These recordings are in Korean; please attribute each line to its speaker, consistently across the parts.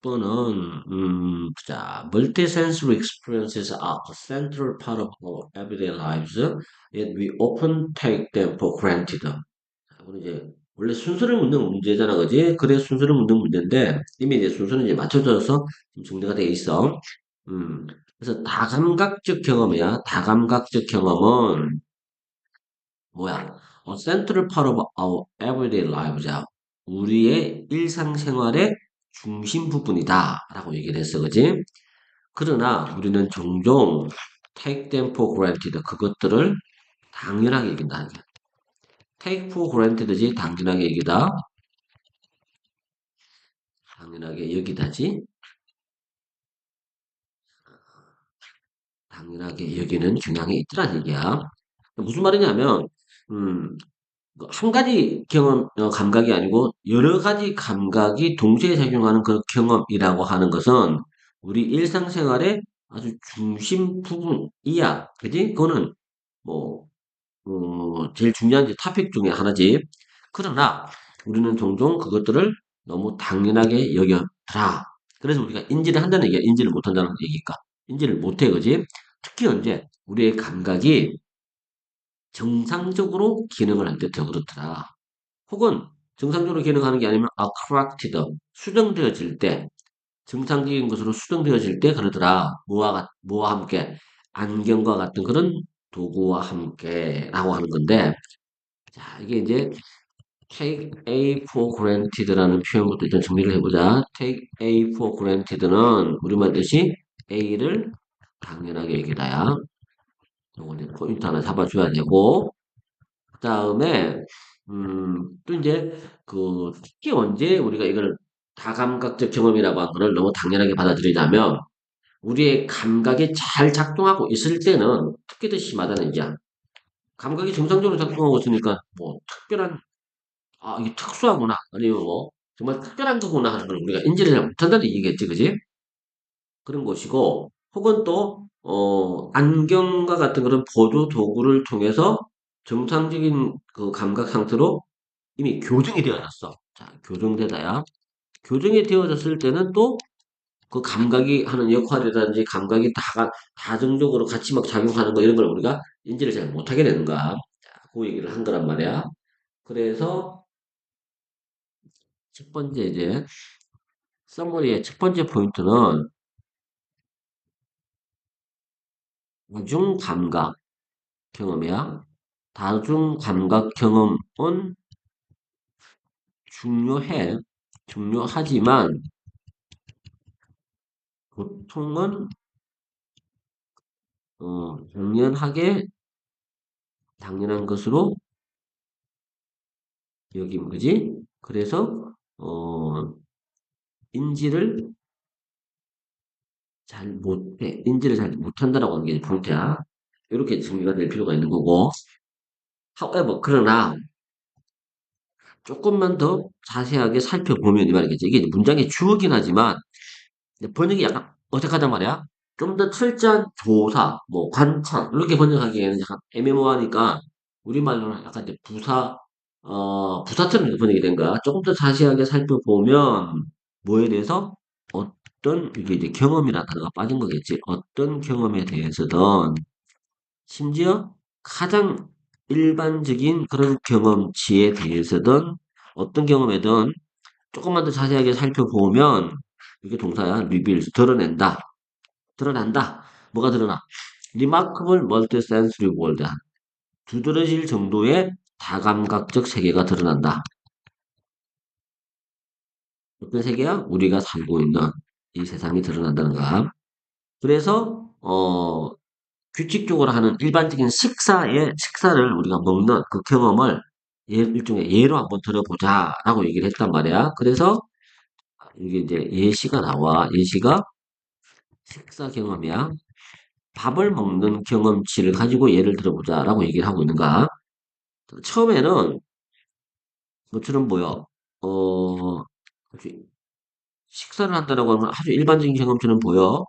Speaker 1: 36번은 자, multisensory experiences are a central part of our everyday lives, yet we often take them for granted. 자, 이거는 이제 원래 순서를 묻는 문제잖아, 그지? 그래 순서를 묻는 문제인데 이미 이제 순서는 이제 맞춰져서 지금 정리가 돼 있어. 그래서 다감각적 경험이야. 다감각적 경험은 뭐야? central part of our everyday lives. 우리의 일상생활의 중심 부분이다라고 얘기를 했어, 그지? 그러나 우리는 종종 take them for granted 그것들을 당연하게 여긴다. take for granted지 당연하게 여기다. 당연하게 여기다지. 당연하게 여기는 경향이 있더란 얘기야. 무슨 말이냐면 음, 한 가지 경험, 감각이 아니고 여러 가지 감각이 동시에 작용하는 그 경험이라고 하는 것은 우리 일상생활의 아주 중심 부분이야. 그지? 그거는 뭐, 제일 중요한 이제 토픽 중에 하나지. 그러나 우리는 종종 그것들을 너무 당연하게 여겨더라. 그래서 우리가 인지를 한다는 얘기야. 인지를 못한다는 얘기니까. 인지를 못해, 그지? 특히 언제 우리의 감각이 정상적으로 기능을 할 때 더 그렇더라. 혹은 정상적으로 기능하는 게 아니면 corrected, 수정되어질 때, 정상적인 것으로 수정되어질 때 그러더라. 뭐와 함께? 안경과 같은 그런 도구와 함께 라고 하는 건데, 자, 이게 이제 take A for granted라는 표현부터 일단 정리를 해보자. take A for granted는 우리말 뜻이 A를 당연하게 여기다야. 요거 이제 포인트 하나 잡아줘야 되고, 그 다음에 또 이제 특히 언제 우리가 이걸 다감각적 경험이라고 하는 거를 너무 당연하게 받아들이냐면 우리의 감각이 잘 작동하고 있을 때는 특히 더 심하다는 얘기야. 감각이 정상적으로 작동하고 있으니까 뭐 특별한 이게 특수하구나 아니면 뭐 정말 특별한 거구나 하는 걸 우리가 인지를 잘 못한다는 얘기겠지, 그지? 그런 것이고 혹은 또 안경과 같은 그런 보조 도구를 통해서 정상적인 그 감각 상태로 이미 교정이 되어졌어. 자, 교정되다야. 교정이 되어졌을 때는 또 그 감각이 하는 역할이라든지 감각이 다정적으로 같이 막 작용하는 거 이런 걸 우리가 인지를 잘 못하게 되는 거야. 자, 그 얘기를 한 거란 말이야. 그래서 첫 번째 이제 서머리의 첫 번째 포인트는 다중 감각 경험이야. 다중 감각 경험은 중요해. 중요하지만 보통은 당연하게 당연한 것으로 여김, 그지? 그래서 인지를 잘 못해. 인지를 잘 못한다라고 하는 게 포인트야. 이렇게 정리가 될 필요가 있는 거고. however, 그러나 조금만 더 자세하게 살펴보면 이 말이겠지. 이게 문장의 주어긴 하지만 번역이 약간 어색하단 말이야. 좀 더 철저한 조사, 뭐 관찰 이렇게 번역하기에는 약간 애매모호하니까 우리말로는 약간 이제 부사처럼 이렇게 번역이 된 거야. 조금 더 자세하게 살펴보면 뭐에 대해서 어떤 이게 이제 경험이라는 단어가 빠진 거겠지. 어떤 경험에 대해서든 심지어 가장 일반적인 그런 경험치에 대해서든 어떤 경험에든 조금만 더 자세하게 살펴보면 이게 동사야. reveals 드러낸다. 드러난다. 뭐가 드러나? remarkable multisensory world. 두드러질 정도의 다감각적 세계가 드러난다. 어떤 세계야? 우리가 살고 있는 이 세상이 드러난다는 거야. 그래서 규칙적으로 하는 일반적인 식사를 우리가 먹는 그 경험을 일종의 예로 한번 들어보자라고 얘기를 했단 말이야. 그래서 이게 이제 예시가 나와. 예시가 식사 경험이야. 밥을 먹는 경험치를 가지고 예를 들어보자라고 얘기를 하고 있는가. 처음에는 뭐처럼 보여. 아주 식사를 한다라고 하는 건 아주 일반적인 경험처럼 보여.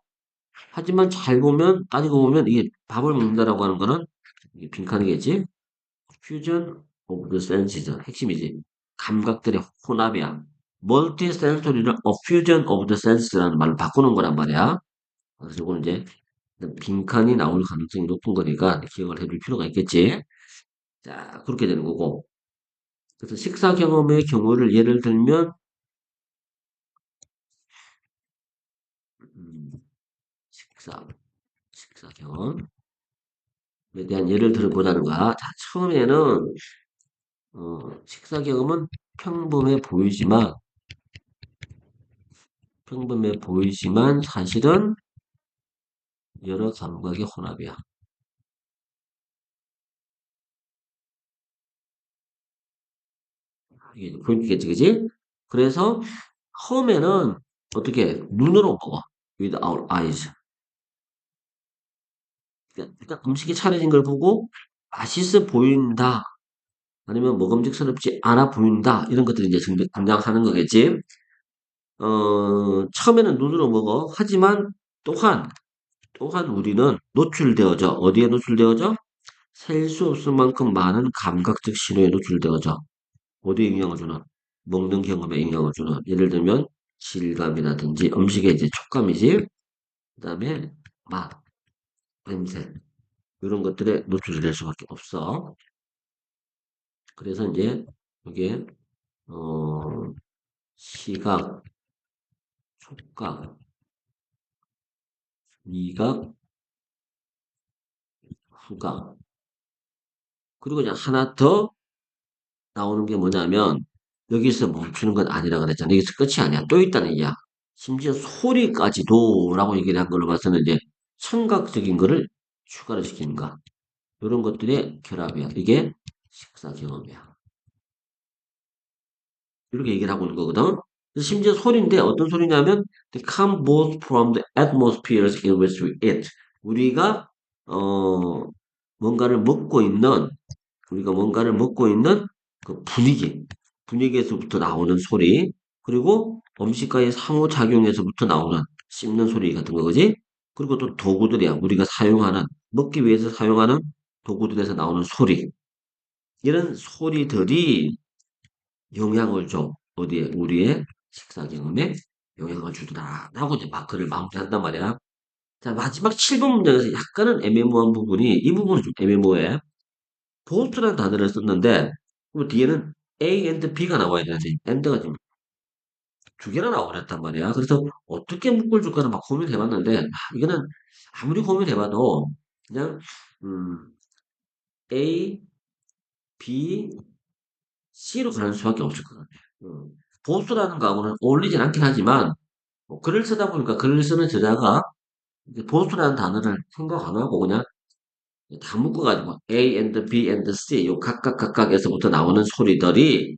Speaker 1: 하지만 잘 보면, 따지고 보면 이게 밥을 먹는다라고 하는 거는 이게 빈칸이겠지? fusion of the senses. 핵심이지. 감각들의 혼합이야. multisensory를 a fusion of the sens라는 말로 바꾸는 거란 말이야. 그래서 이거는 이제 빈칸이 나올 가능성이 높은 거니까 기억을 해둘 필요가 있겠지. 자, 그렇게 되는 거고. 그래서 식사 경험의 경우를 예를 들면, 음, 식사, 식사 경험에 대한 예를 들어보자는 거야. 자, 처음에는, 식사 경험은 평범해 보이지만, 평범해 보이지만 사실은 여러 감각의 혼합이야. 이게 포인트겠지, 그지? 그래서 처음에는 어떻게 눈으로 먹어. with our eyes. 그러니까 음식이 차려진 걸 보고 맛있어 보인다. 아니면 먹음직스럽지 않아 보인다. 이런 것들이 이제 등장하는 거겠지. 처음에는 눈으로 먹어. 하지만 또한 우리는 노출되어져. 어디에 노출되어져? 셀 수 없을 만큼 많은 감각적 신호에 노출되어져. 어디에 영향을 주는? 먹는 경험에 영향을 주는. 예를 들면 질감이라든지 음식의 이제 촉감이지. 그다음에 맛, 냄새 이런 것들에 노출될 수밖에 없어. 그래서 이제 이게 어, 시각, 촉각, 미각, 후각. 그리고 이제 하나 더 나오는 게 뭐냐면 여기서 멈추는 건 아니라 그랬잖아. 여기서 끝이 아니야. 또 있다는 얘기야. 심지어 소리까지도라고 얘기를 한 걸로 봐서는 이제 청각적인 거를 추가를 시키는 거. 이런 것들의 결합이야. 이게 식사 경험이야. 이렇게 얘기를 하고 있는 거거든. 그래서 심지어 소리인데 어떤 소리냐면 they come both from the atmospheres in which we eat. 우리가 어 뭔가를 먹고 있는 우리가 뭔가를 먹고 있는 그 분위기에서부터 나오는 소리, 그리고 음식과의 상호작용에서부터 나오는 씹는 소리 같은 거, 그지? 그리고 또 도구들이야. 우리가 사용하는, 먹기 위해서 사용하는 도구들에서 나오는 소리. 이런 소리들이 영향을 줘. 어디에? 우리의 식사 경험에 영향을 주더라. 라고 이제 마크를 마무리한단 말이야. 자, 마지막 7번 문장에서 약간은 애매모호한 부분이, 이 부분은 좀 애매모호해. 보스라는 단어를 썼는데, 그 뒤에는 A and B가 나와야 되는데, and가 지금 두 개나 나와버렸단 말이야. 그래서 어떻게 묶을 줄까는 막 고민해봤는데, 이거는 아무리 고민해봐도, 그냥, 음, A, B, C로 가는 수밖에 없을 것 같아. 보스라는 거하고는 어울리진 않긴 하지만, 뭐 글을 쓰다 보니까 글을 쓰는 저자가 이제 보스라는 단어를 생각 안 하고 그냥 다 묶어가지고 A and B and C 요 각각에서부터 나오는 소리들이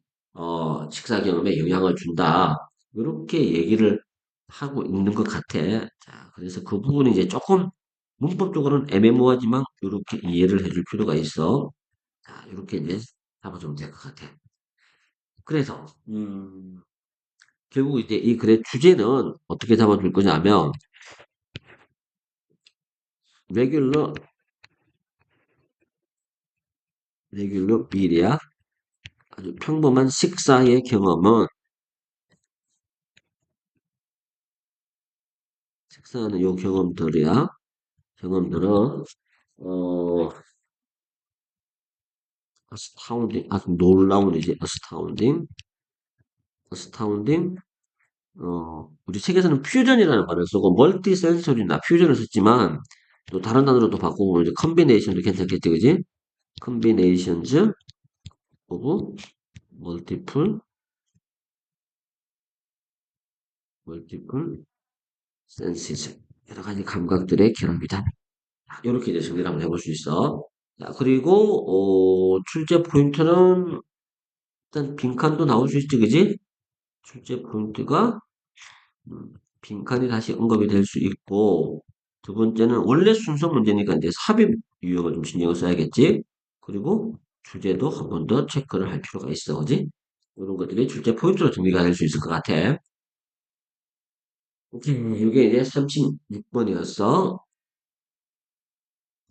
Speaker 1: 식사 경험에 영향을 준다. 이렇게 얘기를 하고 있는 것 같아. 자, 그래서 그 부분이 이제 조금 문법적으로는 애매모호하지만 이렇게 이해를 해줄 필요가 있어. 자, 이렇게 이제 잡아주면 될 것 같아. 그래서 결국 이제 이 글의 주제는 어떻게 잡아줄 거냐면 regular meal이야. 아주 평범한 식사의 식사하는 요 경험들이야. 경험들은 어 astounding 아주 놀라운 이제 astounding 우리 책에서는 퓨전이라는 말을 쓰고 멀티센서리나 퓨전을 썼지만 또 다른 단어로도 바꾸고 이제 컨비네이션도 괜찮겠지, 그지? combinations of multiple senses 여러 가지 감각들의 결합이다. 이렇게 이제 정리를 한번 해볼 수 있어. 자, 그리고 출제 포인트는 일단 빈칸도 나올 수 있지, 그지? 출제 포인트가 음, 빈칸이 다시 언급이 될 수 있고, 두 번째는 원래 순서 문제니까 이제 삽입 유형을 좀 신경을 써야겠지? 그리고 주제도 한 번 더 체크를 할 필요가 있어, 그지? 이런 것들이 출제 포인트로 정리가 될 수 있을 것 같아. 오케이, 이게 이제 36번이었어.